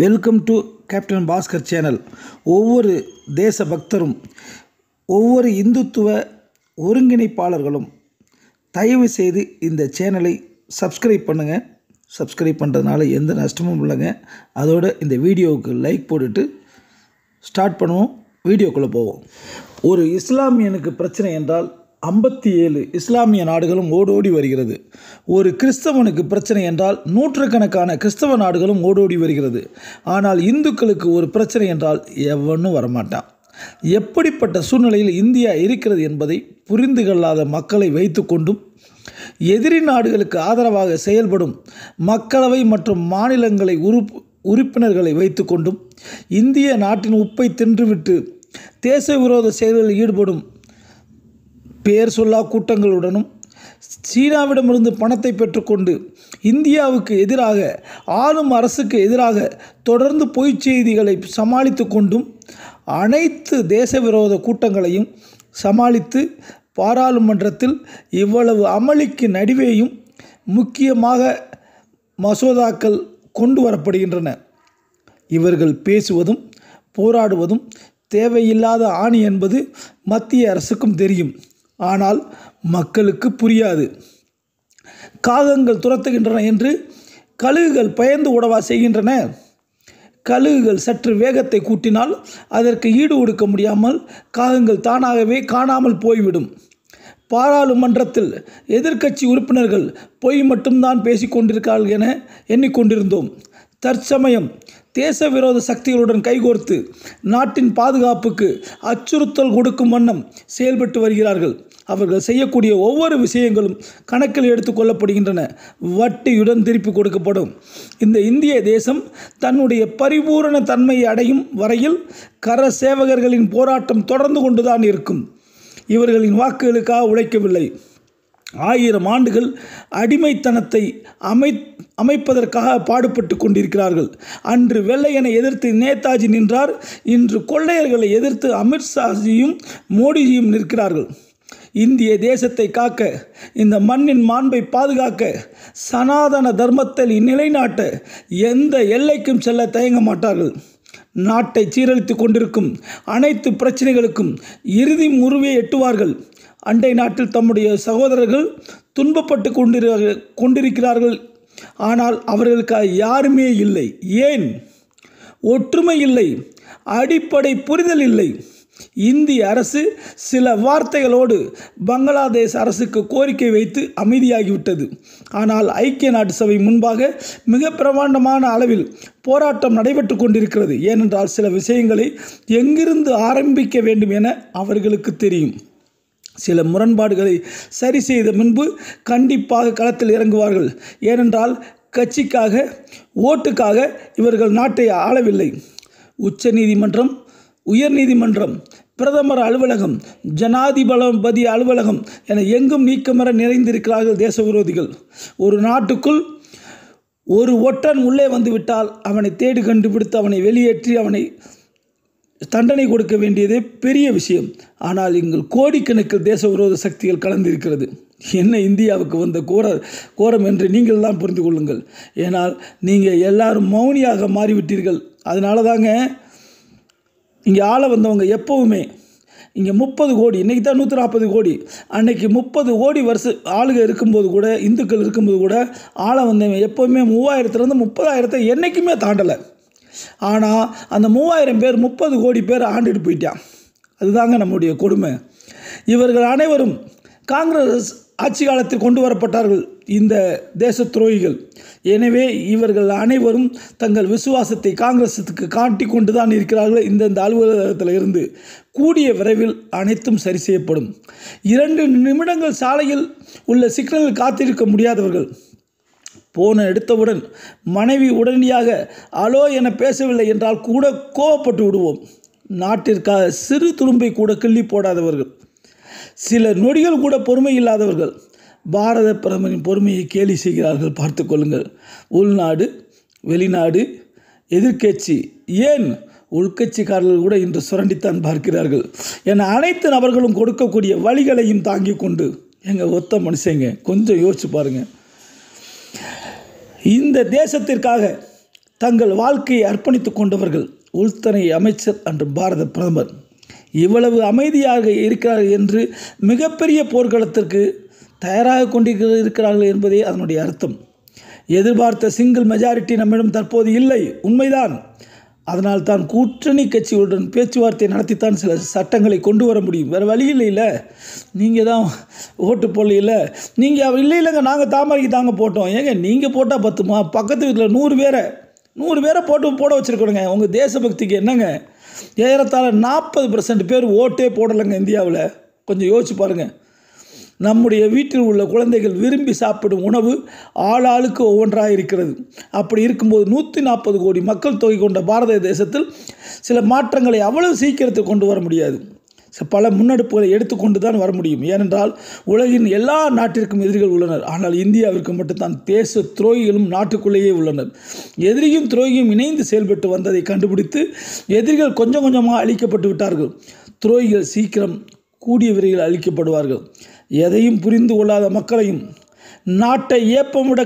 Welcome to captain Bhaskar channel. ஒவ்வொரு தேச பக்தரும் ஒவ்வொரு இந்துத்துவ ஒருங்கிணைப்பாளர்களும் தயவு செய்து இந்த சேனலை சப்ஸ்கிரைப் பண்ணுங்கள். சப்ஸ்கிரைப் பண்ணுறதுனால எந்த நஷ்டமும் இல்லைங்க. அதோடு இந்த வீடியோவுக்கு லைக் போட்டுட்டு ஸ்டார்ட் பண்ணுவோம். வீடியோக்குள்ளே போவோம். ஒரு இஸ்லாமியனுக்கு பிரச்சனை என்றால் 57 இஸ்லாமிய நாடுகளும் ஓடோடி வருகிறது. ஒரு கிறிஸ்தவனுக்கு பிரச்சனை என்றால் நூற்றுக்கணக்கான கிறிஸ்தவ நாடுகளும் ஓடோடி வருகிறது. ஆனால் இந்துக்களுக்கு ஒரு பிரச்சனை என்றால் எவனும் வரமாட்டான். எப்படிப்பட்ட சூழ்நிலையில் இந்தியா இருக்கிறது என்பதை புரிந்து கொள்ளாத மக்களை வைத்து கொண்டும் எதிரி நாடுகளுக்கு ஆதரவாக செயல்படும் மக்களவை மற்றும் மாநிலங்களை உறுப்பினர்களை வைத்து கொண்டும் இந்திய நாட்டின் உப்பை தின்றுவிட்டு தேச விரோத செயல்களில் ஈடுபடும் பெயர் சொல்லா கூட்டங்களுடனும் சீனாவிடமிருந்து பணத்தை பெற்றுக்கொண்டு இந்தியாவுக்கு எதிராக ஆளும் அரசுக்கு எதிராக தொடர்ந்து பொய்ச் செய்திகளை சமாளித்து கொண்டும் அனைத்து தேச விரோத கூட்டங்களையும் சமாளித்து பாராளுமன்றத்தில் இவ்வளவு அமளிக்கு நடுவேயும் முக்கியமாக மசோதாக்கள் கொண்டு வரப்படுகின்றன. இவர்கள் பேசுவதும் போராடுவதும் தேவையில்லாத ஆணி என்பது மத்திய அரசுக்கும் தெரியும். ஆனால் மக்களுக்கு புரியாது. காகங்கள் துரத்துகின்றன என்று கழுகுகள் பயந்து ஓடவா செய்கின்றன? கழுகுகள் சற்று வேகத்தை கூட்டினால் அதற்கு ஈடு கொடுக்க முடியாமல் காகங்கள் தானாகவே காணாமல் போய்விடும். பாராளுமன்றத்தில் எதிர்க்கட்சி உறுப்பினர்கள் பொய் மட்டும்தான் பேசிக்கொண்டிருக்கிறார்கள் என எண்ணிக்கொண்டிருந்தோம். தற்சமயம் தேச விரோத சக்திகளுடன் கைகோர்த்து நாட்டின் பாதுகாப்புக்கு அச்சுறுத்தல் கொடுக்கும் வண்ணம் செயல்பட்டு வருகிறார்கள். அவர்கள் செய்யக்கூடிய ஒவ்வொரு விஷயங்களும் கணக்கில் எடுத்துக்கொள்ளப்படுகின்றன. வட்டியுடன் திருப்பி கொடுக்கப்படும். இந்த இந்திய தேசம் தன்னுடைய பரிபூரண தன்மையை அடையும் வரையில் கர சேவகர்களின் போராட்டம் தொடர்ந்து கொண்டுதான் இருக்கும். இவர்களின் வாக்குகளுக்காக உழைக்கவில்லை. 1000 ஆண்டுகள் அடிமைத்தனத்தை அமைப்பதற்காக பாடுபட்டு கொண்டிருக்கிறார்கள். அன்று வெள்ளையனை எதிர்த்து நேதாஜி நின்றார். இன்று கொள்ளையர்களை எதிர்த்து அமித்ஷாஜியும் மோடிஜியும் நிற்கிறார்கள். இந்திய தேசத்தை காக்க, இந்த மண்ணின் மாண்பை பாதுகாக்க, சனாதன தர்மத்தை நிலைநாட்ட எந்த எல்லைக்கும் செல்ல தயங்க மாட்டார்கள். நாட்டை சீரழித்து கொண்டிருக்கும் அனைத்து பிரச்சனைகளுக்கும் இறுதி முறிவை எட்டுவார்கள். அண்டை நாட்டில் தம்முடைய சகோதரர்கள் துன்பப்பட்டு கொண்டிருக்கிறார்கள். ஆனால் அவர்களுக்கு யாருமே இல்லை. ஏன்? ஒற்றுமை இல்லை, அடிப்படை புரிதல் இல்லை. இந்திய அரசு சில வார்த்தைகளோடு பங்களாதேஷ் அரசுக்கு கோரிக்கை வைத்து அமைதியாகிவிட்டது. ஆனால் ஐக்கிய நாட்டு சபை முன்பாக மிக பிரமாண்டமான அளவில் போராட்டம் நடைபெற்று கொண்டிருக்கிறது. ஏனென்றால் சில விஷயங்களை எங்கிருந்து ஆரம்பிக்க வேண்டும் என அவர்களுக்கு தெரியும். சில முரண்பாடுகளை சரி செய்த முன்பு கண்டிப்பாக களத்தில் இறங்குவார்கள். ஏனென்றால் கட்சிக்காக, ஓட்டுக்காக இவர்கள் நாட்டை ஆளவில்லை. உச்ச நீதிமன்றம், உயர் நீதிமன்றம், பிரதமர் அலுவலகம், ஜனாதிபதி அலுவலகம் என எங்கும் நீக்கமர நிறைந்திருக்கிறார்கள் தேச விரோதிகள். ஒரு நாட்டுக்குள் ஒரு ஒற்றன் உள்ளே வந்துவிட்டால் அவனை தேடி கண்டுபிடித்து அவனை வெளியேற்றி அவனை தண்டனை கொடுக்க வேண்டியதே பெரிய விஷயம். ஆனால் இங்கு கோடிக்கணக்கில் தேச விரோத சக்திகள் கலந்திருக்கிறது. என்ன இந்தியாவுக்கு வந்த கோரம் என்று நீங்கள் தான் புரிந்து கொள்ளுங்கள். ஏனால் நீங்கள் எல்லாரும் மௌனியாக மாறிவிட்டீர்கள். அதனால தாங்க இங்கே ஆள வந்தவங்க எப்போவுமே இங்கே 30 கோடி, இன்றைக்கி தான் 140 கோடி, அன்னைக்கு 30 கோடி ஆளுக இருக்கும்போது கூட, இந்துக்கள் இருக்கும்போது கூட ஆள வந்தவங்க எப்போவுமே 3000லேருந்து 30,000 என்றைக்குமே தாண்டலை. ஆனால் அந்த 3000 பேர் 30 கோடி பேர் ஆண்டுட்டு போயிட்டான். அதுதாங்க நம்முடைய கொடுமை. இவர்கள் அனைவரும் காங்கிரஸ் ஆட்சி காலத்தில் கொண்டு வரப்பட்டார்கள், இந்த தேச துரோகிகள். எனவே இவர்கள் அனைவரும் தங்கள் விசுவாசத்தை காங்கிரஸுக்கு காட்டி கொண்டு தான் இருக்கிறார்கள். இந்த அலுவலகத்தில் இருந்து கூடிய விரைவில் அனைத்தும் சரி செய்யப்படும். 2 நிமிடங்கள் சாலையில் உள்ள சிக்னலில் காத்திருக்க முடியாதவர்கள், போன எடுத்தவுடன் மனைவி உடனடியாக அலோ என பேசவில்லை என்றால் கூட கோவப்பட்டு விடுவோம். நாட்டிற்காக சிறு துரும்பை கூட கிள்ளி போடாதவர்கள், சில நொடிகள் கூட பொறுமை இல்லாதவர்கள் பாரத பிரதமரின் பொறுமையை கேலி செய்கிறார்கள். பார்த்து கொள்ளுங்கள். உள்நாடு, வெளிநாடு, எதிர்க்கட்சி, ஏன் உள்கட்சிக்காரர்கள் கூட இன்று சுரண்டித்தான் பார்க்கிறார்கள் என அனைத்து நபர்களும் கொடுக்கக்கூடிய வழிகளையும் தாங்கி கொண்டு எங்கள் ஒத்த மனுஷங்க கொஞ்சம் யோசிச்சு பாருங்கள். இந்த தேசத்திற்காக தங்கள் வாழ்க்கையை அர்ப்பணித்து கொண்டவர்கள் உள்துறை அமைச்சர் மற்றும் பாரத பிரதமர். இவ்வளவு அமைதியாக இருக்கிறார்கள் என்று மிகப்பெரிய போர்க்களத்திற்கு தயாராக கொண்டிருக்கிறார்கள் என்பதே அதனுடைய அர்த்தம். எதிர்பார்த்த சிங்கிள் மெஜாரிட்டி நம்மிடம் தற்போது இல்லை, உண்மைதான். அதனால் தான் கூட்டணி கட்சிகளுடன் பேச்சுவார்த்தை நடத்தித்தான் சில சட்டங்களை கொண்டு வர முடியும். வேறு வழி இல்லைல்ல. நீங்கள் தான் ஓட்டு போடல, நீங்கள் இல்லைங்க நாங்கள் தாமரைக்கு தாங்க போட்டோம். ஏங்க நீங்கள் போட்டால் பத்துமா? பக்கத்து வீட்டில் 100 பேரை போட வச்சுருக்கணுங்க. உங்கள் தேசபக்திக்கு என்னங்க? ஏறத்தாழ 40% பேர் ஓட்டே போடலைங்க இந்தியாவில். கொஞ்சம் யோசிச்சு பாருங்கள். நம்முடைய வீட்டில் உள்ள குழந்தைகள் விரும்பி சாப்பிடும் உணவு ஆளாளுக்கு ஒவ்வொன்றாக இருக்கிறது. அப்படி இருக்கும்போது 140 கோடி மக்கள் தொகை கொண்ட பாரத தேசத்தில் சில மாற்றங்களை அவ்வளவு சீக்கிரத்தில் கொண்டு வர முடியாது. பல முன்னெடுப்புகளை எடுத்துக்கொண்டு தான் வர முடியும். ஏனென்றால் உலகின் எல்லா நாட்டிற்கும் எதிரிகள் உள்ளனர். ஆனால் இந்தியாவிற்கு மட்டும்தான் தேச துரோகிகளும் நாட்டுக்குள்ளேயே உள்ளனர். எதிரியும் துரோகியும் இணைந்து செயல்பட்டு வந்ததை கண்டுபிடித்து எதிரிகள் கொஞ்சம் கொஞ்சமாக அழிக்கப்பட்டு விட்டார்கள். துரோகிகள் சீக்கிரம் கூடிய விரைவில் அழிக்கப்படுவார்கள். எதையும் புரிந்து கொள்ளாத மக்களையும் நாட்டை ஏப்பமிட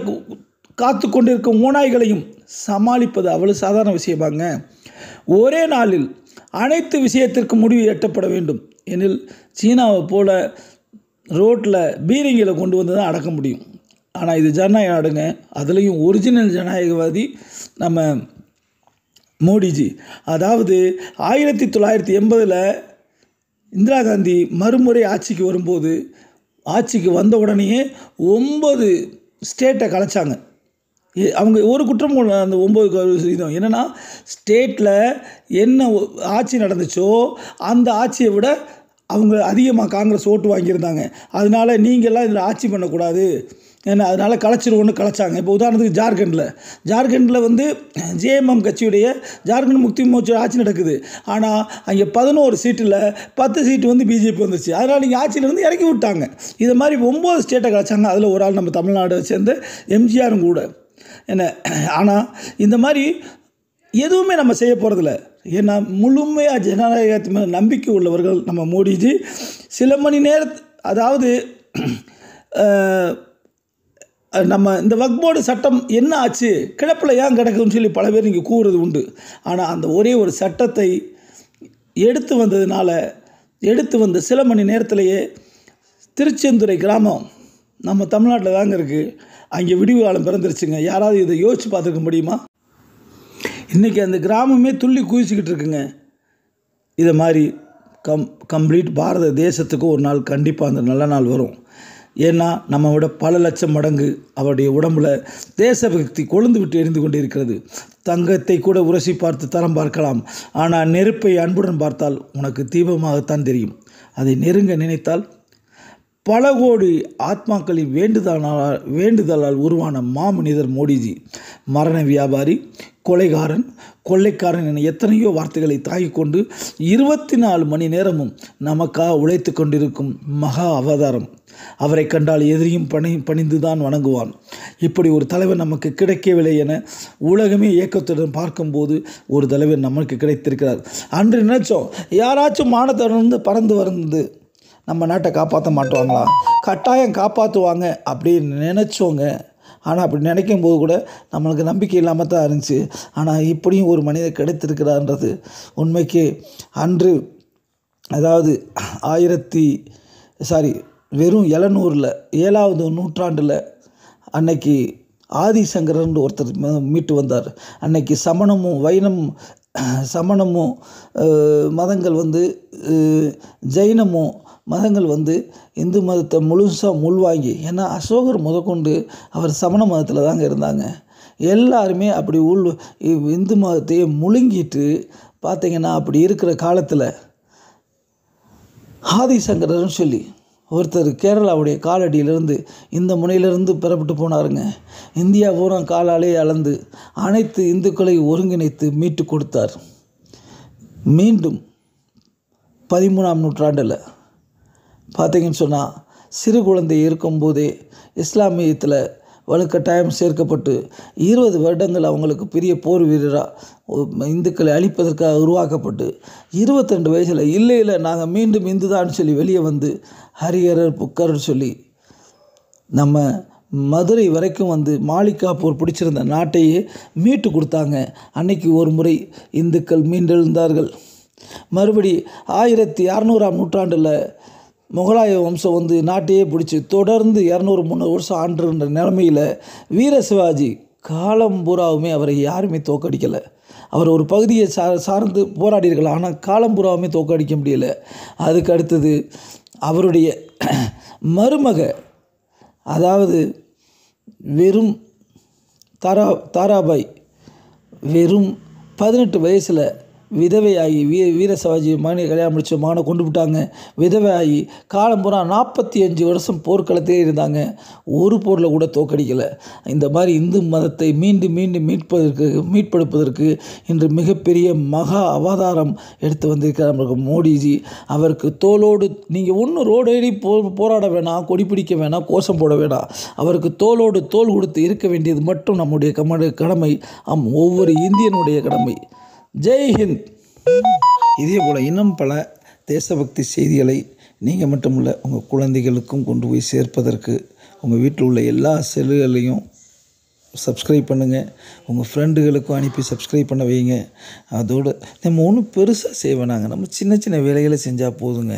காத்து கொண்டிருக்கும் ஓநாய்களையும் சமாளிப்பது அவ்வளவு சாதாரண விஷயமாங்க. ஒரே நாளில் அனைத்து விஷயத்திற்கு முடிவு எட்டப்பட வேண்டும் எனில் சீனாவை போல ரோட்டில் பீரிங்கில் கொண்டு வந்து தான் அடக்க முடியும். ஆனால் இது ஜனநாயக நாடுங்க. அதுலேயும் ஒரிஜினல் ஜனநாயகவாதி நம்ம மோடிஜி. அதாவது 1980 இந்திரா காந்தி மறுமுறை ஆட்சிக்கு வரும்போது, ஆட்சிக்கு வந்த உடனேயே 9 ஸ்டேட்டை கலைச்சாங்க. அவங்க ஒரு குற்றம் அந்த 9% என்னென்னா, ஸ்டேட்டில் என்ன ஆட்சி நடந்துச்சோ அந்த ஆட்சியை விட அவங்க அதிகமாக காங்கிரஸ் ஓட்டு வாங்கியிருந்தாங்க. அதனால் நீங்கள்லாம் இதில் ஆட்சி பண்ணக்கூடாது, ஏன்னா அதனால் கலைச்சிருவோன்னு கலைச்சாங்க. இப்போ உதாரணத்துக்கு ஜார்க்கண்டில் வந்து ஜேஎம்எம் கட்சியுடைய ஜார்க்கண்ட் முக்தி மோர்ச்சா ஆட்சி நடக்குது. ஆனால் அங்கே 11 சீட்டில் 10 சீட்டு வந்து பிஜேபி வந்துச்சு. அதனால் நீங்கள் ஆட்சியிலேருந்து இறக்கி விட்டாங்க. இது மாதிரி 9 ஸ்டேட்டை கலைச்சாங்க. அதில் ஒரு ஆள் நம்ம தமிழ்நாடை சேர்ந்த எம்ஜிஆரும் கூட என்ன. ஆனால் இந்த மாதிரி எதுவுமே நம்ம செய்ய போகிறதில்ல. ஏன்னா முழுமையாக ஜனநாயகத்து மேலே நம்பிக்கை உள்ளவர்கள் நம்ம மோடிஜி. சில மணி அதாவது நம்ம இந்த வக்ஃப் போர்டு சட்டம் என்ன ஆச்சு, கிடப்பில் ஏன் கிடக்குதுன்னு சொல்லி பல பேர் இங்கே கூறுறது உண்டு. ஆனால் அந்த ஒரே ஒரு சட்டத்தை எடுத்து வந்த சில மணி நேரத்திலேயே திருச்செந்துறை கிராமம் நம்ம தமிழ்நாட்டில் தாங்க இருக்குது. அங்கே விடிவு காலம் பிறந்துருச்சுங்க. யாராவது இதை யோசித்து பார்த்துக்க முடியுமா? இன்றைக்கி அந்த கிராமமே துள்ளி குதிச்சுக்கிட்டு இருக்குங்க. இதை மாதிரி கம்ப்ளீட் பாரத தேசத்துக்கு ஒரு நாள் கண்டிப்பாக அந்த நல்ல நாள் வரும். ஏன்னா நம்ம விட பல லட்சம் மடங்கு அவருடைய உடம்புல தேசபக்தி கொழுந்து விட்டு எரிந்து கொண்டு இருக்கிறது. தங்கத்தை கூட உரசி பார்த்து தரம் பார்க்கலாம், ஆனால் நெருப்பை அன்புடன் பார்த்தால் உனக்கு தீபமாகத்தான் தெரியும். அதை நெருங்க நினைத்தால் பல கோடி ஆத்மாக்களின் வேண்டுதலால் உருவான மாமனிதர் மோடிஜி. மரண வியாபாரி, கொள்ளைக்காரன் என எத்தனையோ வார்த்தைகளை தாங்கிக் கொண்டு 24 மணி நேரமும் நமக்காக உழைத்து கொண்டிருக்கும் மகா அவதாரம். அவரை கண்டால் எதிரியும் பணிந்துதான் வணங்குவான். இப்படி ஒரு தலைவர் நமக்கு கிடைக்கவில்லை என உலகமே ஏக்கத்துடன் பார்க்கும்போது ஒரு தலைவர் நமக்கு கிடைத்திருக்கிறார். அன்று நினைச்சோம், யாராச்சும் மானத்திலிருந்து பறந்து வந்து நம்ம நாட்டை காப்பாற்ற மாட்டுவாங்களா? கட்டாயம் காப்பாற்றுவாங்க அப்படின்னு நினச்சோங்க. ஆனால் அப்படி நினைக்கும் போது கூட நம்மளுக்கு நம்பிக்கை இல்லாமல் தான் இருந்துச்சு. ஆனால் இப்படியும் ஒரு மனிதர் கிடைத்திருக்கிறான்றது உண்மைக்கு அன்று, அதாவது வெறும் 700 நூற்றாண்டில் அன்னைக்கு ஆதிசங்கரன் ஒருத்தர் மீட்டு வந்தார். அன்னைக்கு சமணமும் மதங்கள் வந்து ஜெயினமும் மதங்கள் வந்து இந்து மதத்தை முழுசாக உள்வாங்கி, ஏன்னா அசோகர் முதற்கொண்டு அவர் சமண மதத்தில் தாங்க இருந்தாங்க. எல்லாருமே அப்படி இந்து மதத்தையே முழுங்கிட்டு பார்த்திங்கன்னா, அப்படி இருக்கிற காலத்தில் ஆதிசங்கரன்னு சொல்லி ஒருத்தர் கேரளாவுடைய காலடியிலிருந்து இந்த முனையிலிருந்து பெறப்பட்டு போனாருங்க. இந்தியா பூரா காலாலே அளந்து அனைத்து இந்துக்களை ஒருங்கிணைத்து மீட்டு கொடுத்தார். மீண்டும் 13ஆம் நூற்றாண்டில் பார்த்திங்கன்னு சொன்னால், சிறு குழந்தை இருக்கும்போதே இஸ்லாமியத்தில் வலுக்கட்டாயம் சேர்க்கப்பட்டு 20 வருடங்கள் அவங்களுக்கு பெரிய போர் வீரராக இந்துக்களை அழிப்பதற்காக உருவாக்கப்பட்டு 22 வயசில் இல்லை நாங்கள் மீண்டும் இந்து தான் சொல்லி வெளியே வந்து ஹரிஹரர் புக்கர்னு சொல்லி நம்ம மதுரை வரைக்கும் வந்து மாலிகாப்பூர் பிடிச்சிருந்த நாட்டையே மீட்டு கொடுத்தாங்க. அன்னைக்கு ஒரு முறை இந்துக்கள் மீண்டெழுந்தார்கள். மறுபடி 1600ஆம் நூற்றாண்டில் முகலாய வம்சம் வந்து நாட்டையே பிடிச்சி தொடர்ந்து 200-300 வருஷம் ஆண்டுன்ற நிலைமையில் வீர சிவாஜி காலம் பூராவுமே அவரை யாருமே தோற்கடிக்கலை. அவர் ஒரு பகுதியை சார்ந்து போராடியிருக்கலாம், ஆனால் காலம் பூராவுமே தோற்கடிக்க முடியலை. அதுக்கு அடுத்தது அவருடைய மருமக, அதாவது வெறும் தாராபாய் வெறும் 18 வயசில் விதவையாகி வீர சிவாஜி மகனை கல்யாணம் முடிச்ச மகனை கொண்டு விட்டாங்க. விதவையாகி காலம் பூரா 45 வருஷம் போர்க்களத்திலே இருந்தாங்க. ஒரு போரில் கூட தோற்கடிக்கலை. இந்த மாதிரி இந்து மதத்தை மீண்டும் மீட்பெடுப்பதற்கு இன்று மிகப்பெரிய மகா அவதாரம் எடுத்து வந்திருக்கிறார் நமக்கு மோடிஜி. அவருக்கு தோளோடு நீங்கள் ஒன்றும் ரோடேறி போராட வேணாம், கொடி பிடிக்க வேணாம், கோஷம் போட வேணாம். அவருக்கு தோளோடு தோள் கொடுத்து இருக்க வேண்டியது மட்டும் நம்முடைய கடமை. ஒவ்வொரு இந்தியனுடைய கடமை. ஜெய் ஹிந்த். இதே போல் இன்னும் பல தேசபக்தி செய்திகளை நீங்கள் மட்டுமில்லை உங்கள் குழந்தைகளுக்கும் கொண்டு போய் சேர்ப்பதற்கு உங்கள் வீட்டில் உள்ள எல்லா செல்லுகளையும் சப்ஸ்கிரைப் பண்ணுங்கள். உங்கள் ஃப்ரெண்டுகளுக்கும் அனுப்பி சப்ஸ்கிரைப் பண்ண வைங்க. அதோடு நம்ம ஒன்றும் பெருசாக செய்ய வேணாங்க, நம்ம சின்ன சின்ன வேலைகளை செஞ்சால் போதுங்க.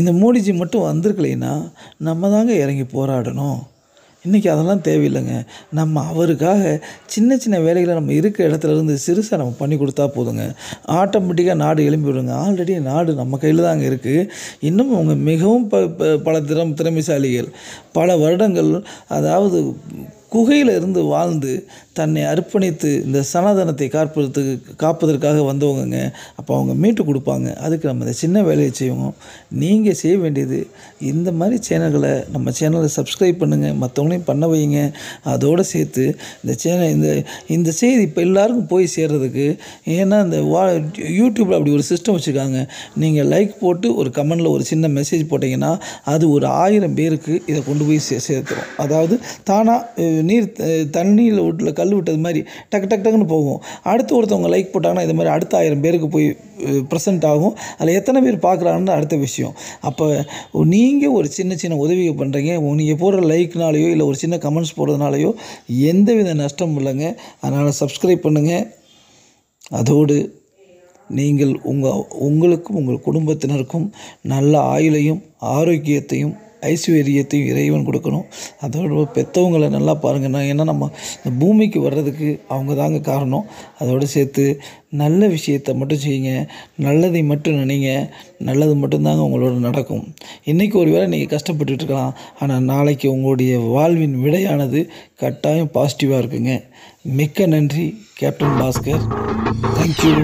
இந்த மோடிஜி மட்டும் வந்திருக்கலைன்னா நம்ம தாங்க இறங்கி போராடணும். இன்றைக்கி அதெல்லாம் தேவையில்லைங்க. நம்ம அவருக்காக சின்ன சின்ன வேலைகளை நம்ம இருக்கிற இடத்துலேருந்து சிறுசாக நம்ம பண்ணி கொடுத்தா போதுங்க. ஆட்டோமேட்டிக்காக நாடு எழும்பி விடுங்க. ஆல்ரெடி நாடு நம்ம கையில் தாங்க இருக்குது. இன்னும் அவங்க மிகவும் பல திறமைசாலிகள் பல வருடங்கள், அதாவது குகையில் இருந்து வாழ்ந்து தன்னை அர்ப்பணித்து இந்த சனாதனத்தை காப்பதற்காக வந்தவங்க. அப்போ அவங்க மீட்டு கொடுப்பாங்க. அதுக்கு நம்ம இந்த சின்ன வேலையை செய்வோம். நீங்கள் செய்ய வேண்டியது இந்த மாதிரி சேனல்களை, நம்ம சேனலை சப்ஸ்கிரைப் பண்ணுங்கள், மற்றவங்களையும் பண்ண வைங்க. அதோடு சேர்த்து இந்த செய்தி இப்போ எல்லாருக்கும் போய் சேர்றதுக்கு, ஏன்னா இந்த யூடியூப்பில் அப்படி ஒரு சிஸ்டம் வச்சுருக்காங்க. நீங்கள் லைக் போட்டு ஒரு கமெண்டில் ஒரு சின்ன மெசேஜ் போட்டிங்கன்னா அது ஒரு 1000 பேருக்கு இதை கொண்டு போய் சேர்த்துரும். அதாவது தானாக தண்ணியில் வீட்டில் கல் விட்டது மாதிரி டக்குன்னு போகும். அடுத்து ஒருத்தவங்க லைக் போட்டாங்கன்னா இது மாதிரி அடுத்த 1000 பேருக்கு போய் ப்ரெசென்ட் ஆகும். அதில் எத்தனை பேர் பார்க்குறாங்கன்னு அடுத்த விஷயம். அப்போ நீங்கள் ஒரு சின்ன சின்ன உதவியை பண்ணுறீங்க. நீங்கள் போடுற லைக்னாலேயோ இல்லை ஒரு சின்ன கமெண்ட்ஸ் போடுறதுனாலையோ எந்தவித நஷ்டம் இல்லைங்க. அதனால் சப்ஸ்கிரைப் பண்ணுங்கள். அதோடு நீங்கள் உங்களுக்கும் உங்கள் குடும்பத்தினருக்கும் நல்ல ஆயுளையும் ஆரோக்கியத்தையும் ஐஸ்வர்யத்தையும் இறைவன் கொடுக்கணும். அதோட பெற்றவங்களை நல்லா பாருங்கன்னா, ஏன்னா நம்ம இந்த பூமிக்கு வர்றதுக்கு அவங்க தாங்க காரணம். அதோடு சேர்த்து நல்ல விஷயத்தை மட்டும் செய்யுங்க, நல்லதை மட்டும் நினைங்க, நல்லது மட்டும்தாங்க உங்களோட நடக்கும். இன்றைக்கி ஒரு வேளை நீங்கள் கஷ்டப்பட்டுருக்கலாம், ஆனால் நாளைக்கு உங்களுடைய வாழ்வின் விடையானது கட்டாயம் பாசிட்டிவாக இருக்குங்க. மிக்க நன்றி கேப்டன் பாஸ்கர். தேங்க்யூ.